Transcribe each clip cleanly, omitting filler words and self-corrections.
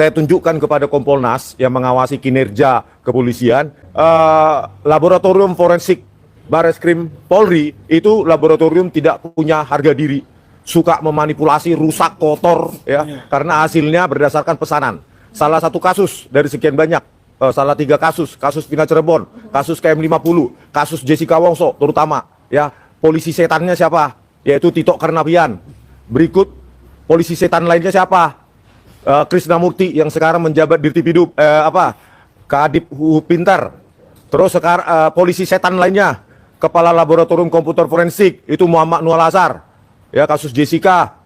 saya tunjukkan kepada Kompolnas yang mengawasi kinerja kepolisian, laboratorium forensik Bareskrim Polri itu laboratorium tidak punya harga diri, suka memanipulasi, rusak, kotor, ya, karena hasilnya berdasarkan pesanan. Salah satu kasus dari sekian banyak, salah 3 kasus Vina Cirebon, kasus KM50, kasus Jessica Wongso, terutama, ya, polisi setannya siapa? Yaitu Tito Karnavian. Berikut polisi setan lainnya siapa? Krisnamurti yang sekarang menjabat Dirtipidum, Kadip Pintar. Terus sekarang polisi setan lainnya, Kepala Laboratorium Komputer Forensik itu Muhammad Nual Azhar. Ya, kasus Jessica,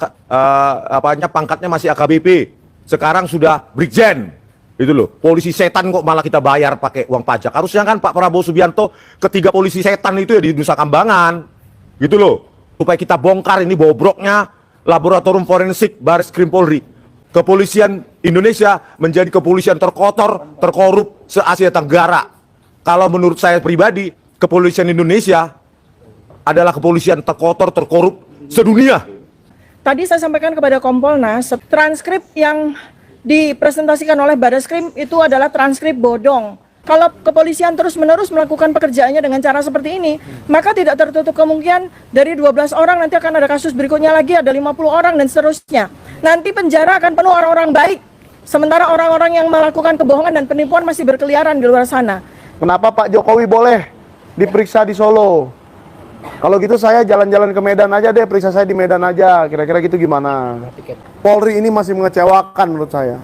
pangkatnya masih AKBP. Sekarang sudah Brigjen. Itu loh, polisi setan kok malah kita bayar pakai uang pajak. Harusnya kan Pak Prabowo Subianto ketiga polisi setan itu ya di Nusa Kambangan. Gitu loh, supaya kita bongkar ini bobroknya Laboratorium Forensik Bareskrim Polri. Kepolisian Indonesia menjadi kepolisian terkotor, terkorup se-Asia Tenggara. Kalau menurut saya pribadi, kepolisian Indonesia adalah kepolisian terkotor, terkorup sedunia. Tadi saya sampaikan kepada Kompolnas, transkrip yang dipresentasikan oleh Bareskrim itu adalah transkrip bodong. Kalau kepolisian terus-menerus melakukan pekerjaannya dengan cara seperti ini, maka tidak tertutup kemungkinan dari 12 orang nanti akan ada kasus berikutnya lagi, ada 50 orang dan seterusnya. Nanti penjara akan penuh orang-orang baik, sementara orang-orang yang melakukan kebohongan dan penipuan masih berkeliaran di luar sana. Kenapa Pak Jokowi boleh diperiksa di Solo? Kalau gitu saya jalan-jalan ke Medan aja deh, periksa saya di Medan aja, kira-kira gitu gimana? Polri ini masih mengecewakan menurut saya.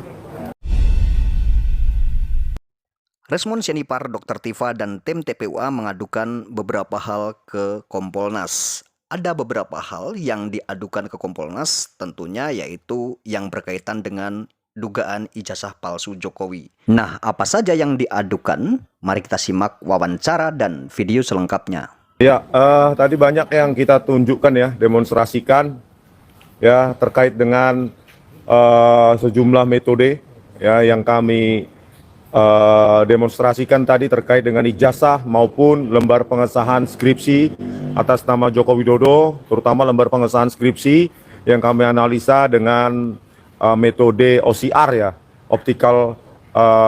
Resmond Sianipar, Dr. Tifa, dan tim TPUA mengadukan beberapa hal ke Kompolnas. Ada beberapa hal yang diadukan ke Kompolnas, tentunya yaitu yang berkaitan dengan dugaan ijazah palsu Jokowi. Nah, apa saja yang diadukan? Mari kita simak wawancara dan video selengkapnya. Ya, tadi banyak yang kita tunjukkan ya, demonstrasikan ya terkait dengan sejumlah metode ya yang kami demonstrasikan tadi terkait dengan ijazah maupun lembar pengesahan skripsi atas nama Joko Widodo, terutama lembar pengesahan skripsi yang kami analisa dengan metode OCR ya, Optical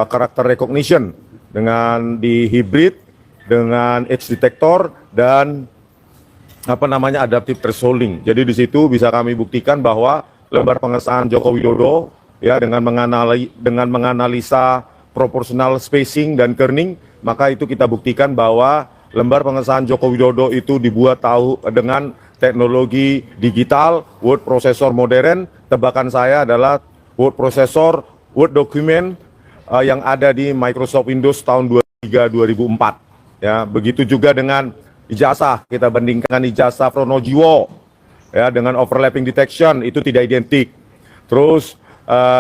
Character Recognition, dengan di hybrid dengan edge detector dan adaptive thresholding. Jadi di situ bisa kami buktikan bahwa lembar pengesahan Joko Widodo ya dengan menganalisa proportional spacing dan kerning, maka itu kita buktikan bahwa lembar pengesahan Joko Widodo itu dibuat dengan teknologi digital, word processor modern. Tebakan saya adalah word processor, word document yang ada di Microsoft Windows tahun 2003-2004. Ya, begitu juga dengan ijazah, kita bandingkan ijazah Pronojiwo ya dengan overlapping detection itu tidak identik. Terus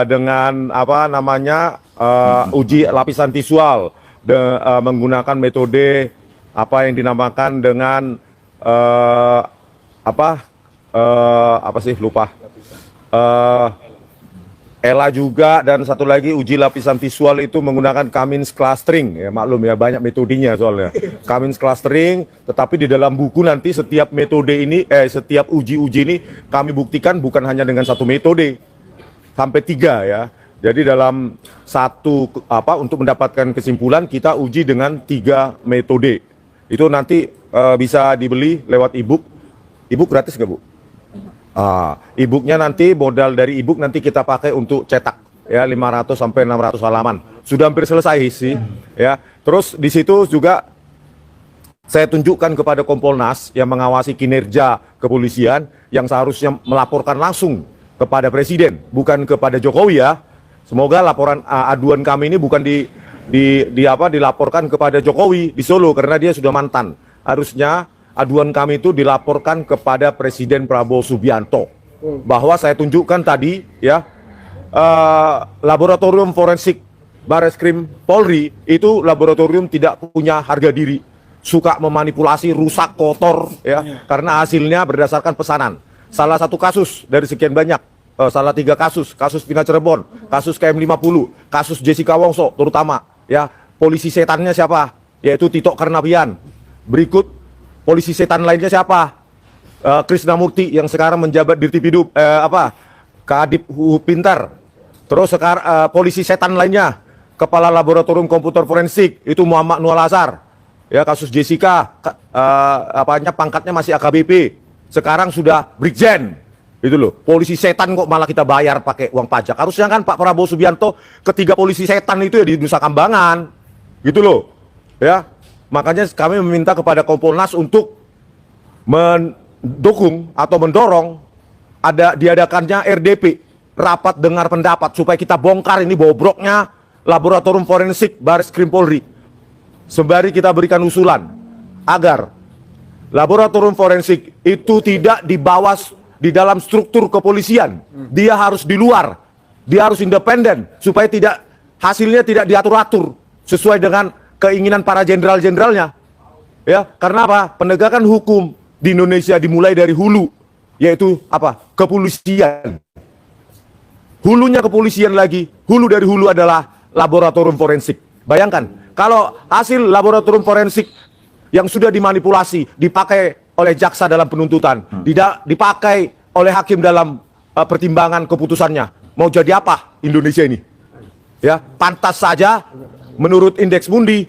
dengan uji lapisan visual menggunakan metode yang dinamakan dengan ELA juga, dan satu lagi uji lapisan visual itu menggunakan Cummins clustering ya, maklum ya banyak metodenya soalnya Cummins clustering, tetapi di dalam buku nanti setiap metode ini setiap uji-uji ini kami buktikan bukan hanya dengan satu metode, sampai 3 ya. Jadi dalam satu untuk mendapatkan kesimpulan kita uji dengan 3 metode. Itu nanti bisa dibeli lewat e-book. E-book gratis nggak Bu? E-booknya nanti modal dari e-book nanti kita pakai untuk cetak ya 500 sampai 600 halaman. Sudah hampir selesai sih ya. Terus di situ juga saya tunjukkan kepada Kompolnas yang mengawasi kinerja kepolisian yang seharusnya melaporkan langsung kepada Presiden, bukan kepada Jokowi ya. Semoga laporan aduan kami ini bukan dilaporkan kepada Jokowi di Solo karena dia sudah mantan. Harusnya aduan kami itu dilaporkan kepada Presiden Prabowo Subianto. Bahwa saya tunjukkan tadi ya laboratorium forensik Bareskrim Polri itu laboratorium tidak punya harga diri, suka memanipulasi, rusak, kotor ya karena hasilnya berdasarkan pesanan. Salah satu kasus dari sekian banyak, salah 3 kasus Vina Cirebon, kasus KM50, kasus Jessica Wongso, terutama ya polisi setannya siapa? Yaitu Tito Karnavian. Berikut polisi setan lainnya siapa? Krisnamurti yang sekarang menjabat Dirtipidum, Kadip Pintar. Terus sekarang polisi setan lainnya, Kepala Laboratorium Komputer Forensik itu Muhammad Nur Azhar. Ya, kasus Jessica pangkatnya masih AKBP. Sekarang sudah Brigjen. Itu loh, polisi setan kok malah kita bayar pakai uang pajak. Harusnya kan Pak Prabowo Subianto ketiga polisi setan itu ya di Nusa Kambangan. Gitu loh. Ya. Makanya kami meminta kepada Kompolnas untuk mendukung atau mendorong diadakannya RDP, rapat dengar pendapat, supaya kita bongkar ini bobroknya Laboratorium Forensik Bareskrim Polri. Sembari kita berikan usulan agar Laboratorium Forensik itu tidak di dalam struktur kepolisian. Dia harus di luar. Dia harus independen supaya hasilnya tidak diatur-atur sesuai dengan keinginan para jenderal-jenderalnya. Ya, karena apa? Penegakan hukum di Indonesia dimulai dari hulu, yaitu apa? Kepolisian. Hulunya kepolisian lagi, hulu dari hulu adalah laboratorium forensik. Bayangkan, kalau hasil laboratorium forensik yang sudah dimanipulasi, dipakai oleh jaksa dalam penuntutan, tidak dipakai oleh hakim dalam pertimbangan keputusannya, mau jadi apa Indonesia ini? Ya, pantas saja menurut Indeks Mundi,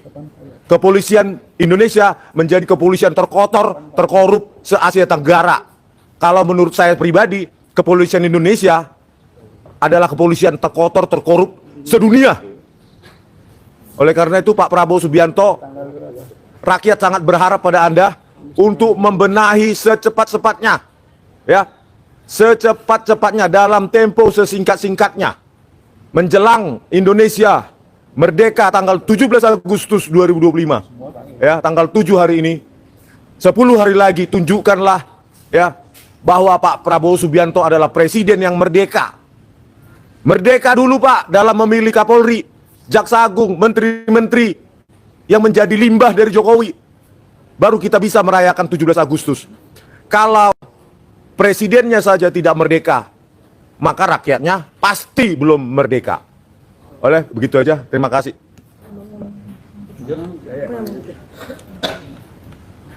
kepolisian Indonesia menjadi kepolisian terkotor, terkorup se-Asia Tenggara. Kalau menurut saya pribadi, kepolisian Indonesia adalah kepolisian terkotor, terkorup sedunia. Oleh karena itu Pak Prabowo Subianto, rakyat sangat berharap pada Anda untuk membenahi secepat-cepatnya, ya, secepat-cepatnya dalam tempo sesingkat-singkatnya menjelang Indonesia merdeka tanggal 17 Agustus 2025. Ya, tanggal 7 hari ini, 10 hari lagi tunjukkanlah ya bahwa Pak Prabowo Subianto adalah presiden yang merdeka. Merdeka dulu Pak dalam memilih Kapolri, Jaksa Agung, menteri-menteri yang menjadi limbah dari Jokowi. Baru kita bisa merayakan 17 Agustus. Kalau presidennya saja tidak merdeka, maka rakyatnya pasti belum merdeka. Oleh begitu aja, terima kasih.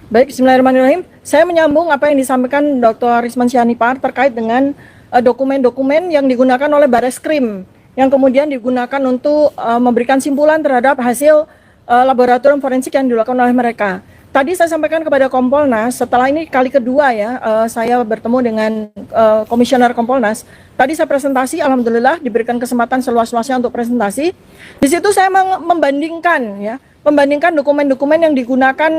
Baik, bismillahirrahmanirrahim. Saya menyambung apa yang disampaikan Dr. Risman Sianipar terkait dengan dokumen-dokumen yang digunakan oleh Bareskrim yang kemudian digunakan untuk memberikan simpulan terhadap hasil laboratorium forensik yang dilakukan oleh mereka. Tadi saya sampaikan kepada Kompolnas, setelah ini kali kedua ya, saya bertemu dengan Komisioner Kompolnas. Tadi saya presentasi, alhamdulillah diberikan kesempatan seluas-luasnya untuk presentasi. Di situ saya membandingkan dokumen-dokumen yang digunakan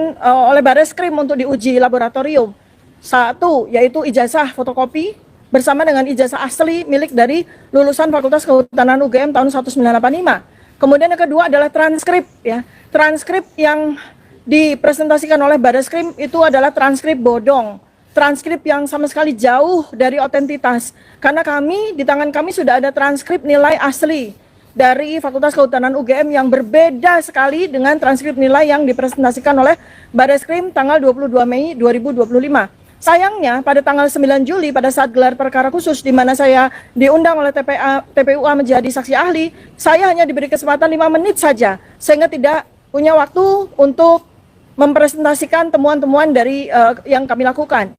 oleh Bareskrim untuk diuji laboratorium. Satu, yaitu ijazah fotokopi bersama dengan ijazah asli milik dari lulusan Fakultas Kehutanan UGM tahun 1985. Kemudian yang kedua adalah transkrip ya. Transkrip yang dipresentasikan oleh Bareskrim itu adalah transkrip bodong. Transkrip yang sama sekali jauh dari otentitas. Karena di tangan kami sudah ada transkrip nilai asli dari Fakultas Kehutanan UGM yang berbeda sekali dengan transkrip nilai yang dipresentasikan oleh Bareskrim tanggal 22 Mei 2025. Sayangnya pada tanggal 9 Juli pada saat gelar perkara khusus di mana saya diundang oleh TPUA menjadi saksi ahli, saya hanya diberi kesempatan 5 menit saja sehingga tidak punya waktu untuk mempresentasikan temuan-temuan dari yang kami lakukan.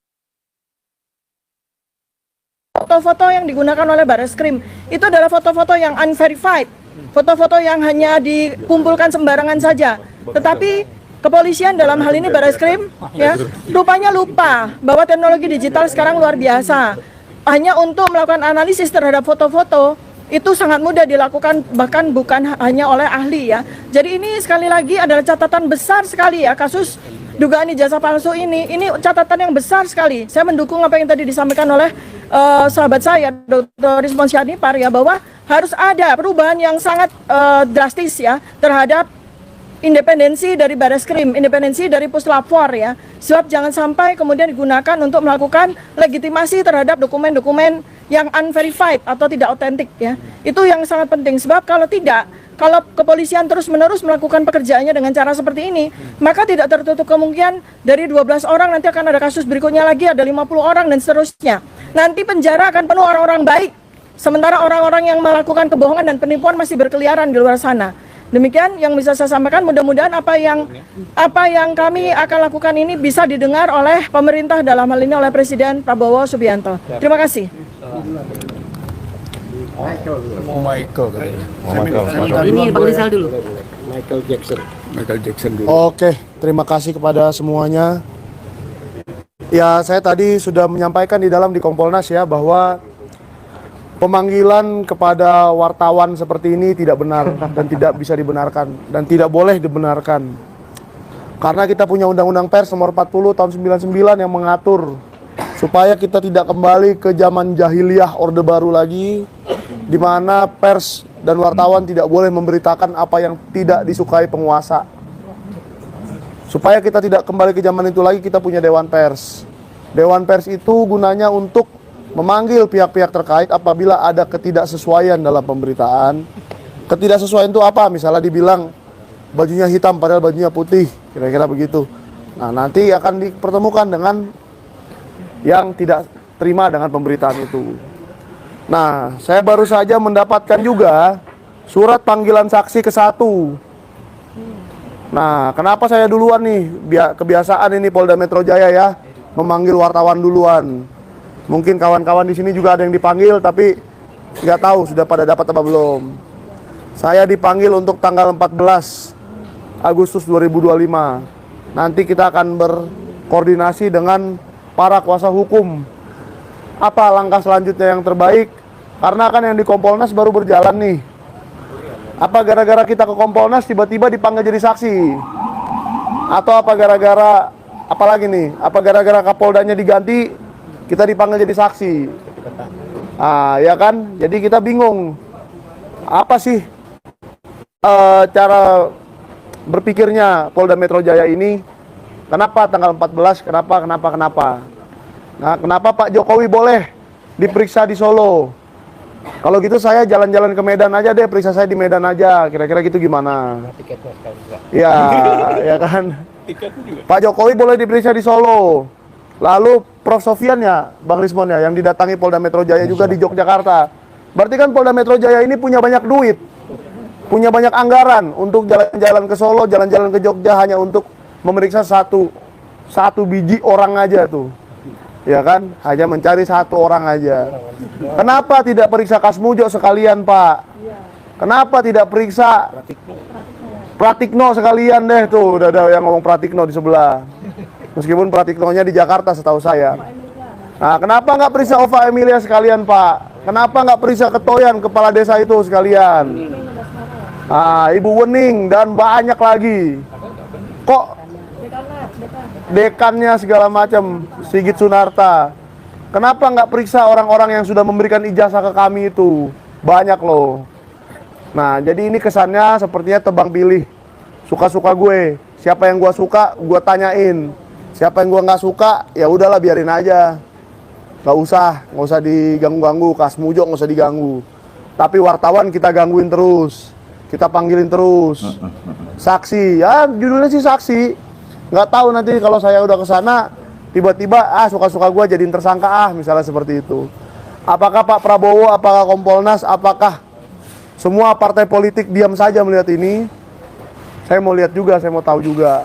Foto-foto yang digunakan oleh Bareskrim itu adalah foto-foto yang unverified, foto-foto yang hanya dikumpulkan sembarangan saja. Tetapi kepolisian dalam hal ini Bareskrim ya rupanya lupa bahwa teknologi digital sekarang luar biasa. Hanya untuk melakukan analisis terhadap foto-foto itu sangat mudah dilakukan, bahkan bukan hanya oleh ahli ya. Jadi ini sekali lagi adalah catatan besar sekali ya, kasus dugaan ijazah palsu ini catatan yang besar sekali. Saya mendukung apa yang tadi disampaikan oleh sahabat saya Dr. Risman Sianipar ya, bahwa harus ada perubahan yang sangat drastis ya terhadap independensi dari Bareskrim, independensi dari Puslapfor ya. Sebab jangan sampai kemudian digunakan untuk melakukan legitimasi terhadap dokumen-dokumen yang unverified atau tidak otentik ya. Itu yang sangat penting, sebab kalau kepolisian terus-menerus melakukan pekerjaannya dengan cara seperti ini, maka tidak tertutup kemungkinan dari 12 orang nanti akan ada kasus berikutnya lagi, ada 50 orang dan seterusnya. Nanti penjara akan penuh orang-orang baik, sementara orang-orang yang melakukan kebohongan dan penipuan masih berkeliaran di luar sana. Demikian yang bisa saya sampaikan, mudah-mudahan apa yang kami akan lakukan ini bisa didengar oleh pemerintah, dalam hal ini oleh Presiden Prabowo Subianto. Terima kasih. Michael katanya. Ini Bang Rizal dulu. Michael Jackson dulu. Oke, terima kasih kepada semuanya. Ya, saya tadi sudah menyampaikan di Kompolnas ya bahwa pemanggilan kepada wartawan seperti ini tidak benar dan tidak bisa dibenarkan dan tidak boleh dibenarkan. Karena kita punya Undang-Undang Pers nomor 40 tahun 99 yang mengatur supaya kita tidak kembali ke zaman jahiliyah Orde Baru lagi, di mana pers dan wartawan tidak boleh memberitakan apa yang tidak disukai penguasa. Supaya kita tidak kembali ke zaman itu lagi, kita punya Dewan Pers. Dewan Pers itu gunanya untuk memanggil pihak-pihak terkait apabila ada ketidaksesuaian dalam pemberitaan. Ketidaksesuaian itu apa? Misalnya dibilang bajunya hitam padahal bajunya putih, kira-kira begitu. Nah, nanti akan dipertemukan dengan yang tidak terima dengan pemberitaan itu. Nah, saya baru saja mendapatkan juga surat panggilan saksi ke-1. Nah, kenapa saya duluan nih? Kebiasaan ini Polda Metro Jaya ya, memanggil wartawan duluan. Mungkin kawan-kawan di sini juga ada yang dipanggil, tapi nggak tahu sudah pada dapat apa belum. Saya dipanggil untuk tanggal 14 Agustus 2025. Nanti kita akan berkoordinasi dengan para kuasa hukum. Apa langkah selanjutnya yang terbaik? Karena kan yang di Kompolnas baru berjalan nih. Apa gara-gara kita ke Kompolnas tiba-tiba dipanggil jadi saksi? Atau apa gara-gara, apalagi nih, apa gara-gara Kapoldanya diganti, kita dipanggil jadi saksi? Ah, ya kan? Jadi kita bingung. Apa sih cara berpikirnya Polda Metro Jaya ini? Kenapa tanggal 14? Kenapa? Nah, kenapa Pak Jokowi boleh diperiksa di Solo? Kalau gitu saya jalan-jalan ke Medan aja deh, periksa saya di Medan aja, kira-kira gitu gimana? Ya, ya kan. Pak Jokowi boleh diperiksa di Solo. Lalu Prof Sofian ya, Bang Rismon ya, yang didatangi Polda Metro Jaya juga di Yogyakarta. Berarti kan Polda Metro Jaya ini punya banyak duit, punya banyak anggaran untuk jalan-jalan ke Solo, jalan-jalan ke Jogja hanya untuk memeriksa satu biji orang aja tuh. Ya kan, hanya mencari satu orang aja. Kenapa tidak periksa Kasmujo sekalian, Pak? Kenapa tidak periksa Pratikno sekalian deh tuh? Udah ada yang ngomong Pratikno di sebelah. Meskipun Pratiknonya di Jakarta setahu saya. Nah, kenapa nggak periksa Ova Emilia sekalian, Pak? Kenapa nggak periksa Ketoyan, kepala desa itu sekalian? Nah, Ibu Wening dan banyak lagi. Kok dekannya segala macam, Sigit Sunarta. Kenapa nggak periksa orang-orang yang sudah memberikan ijazah ke kami itu? Banyak loh. Nah, jadi ini kesannya sepertinya tebang pilih. Suka-suka gue. Siapa yang gue suka, gue tanyain. Siapa yang gue nggak suka, ya udahlah biarin aja. Nggak usah diganggu-ganggu. Kasmujo nggak usah diganggu. Tapi wartawan kita gangguin terus. Kita panggilin terus. Saksi, ya judulnya sih saksi. Nggak tahu nanti kalau saya udah ke sana tiba-tiba suka-suka gue jadiin tersangka misalnya seperti itu. Apakah Pak Prabowo, apakah Kompolnas, apakah semua partai politik diam saja melihat ini? Saya mau lihat juga, saya mau tahu juga.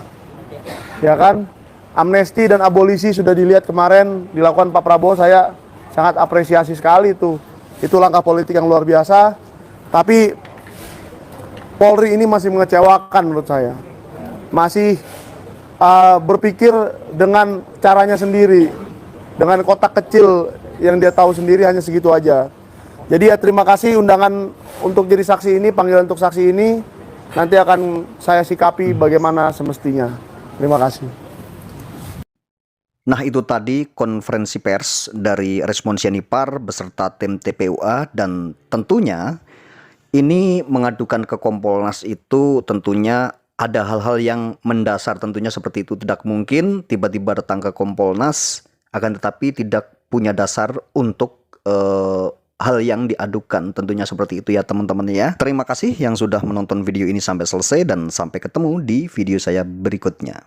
Ya kan? Amnesti dan abolisi sudah dilihat kemarin dilakukan Pak Prabowo, saya sangat apresiasi sekali itu. Itu langkah politik yang luar biasa. Tapi Polri ini masih mengecewakan menurut saya. Masih berpikir dengan caranya sendiri, dengan kotak kecil yang dia tahu sendiri, hanya segitu aja. Jadi ya terima kasih undangan untuk jadi saksi ini, panggilan untuk saksi ini. Nanti akan saya sikapi bagaimana semestinya. Terima kasih. Nah, itu tadi konferensi pers dari Resmonsia Nipar beserta tim TPUA, dan tentunya ini mengadukan ke Kompolnas itu tentunya ada hal-hal yang mendasar, tentunya seperti itu. Tidak mungkin tiba-tiba datang ke Kompolnas akan tetapi tidak punya dasar untuk hal yang diadukan, tentunya seperti itu ya teman-teman ya. Terima kasih yang sudah menonton video ini sampai selesai dan sampai ketemu di video saya berikutnya.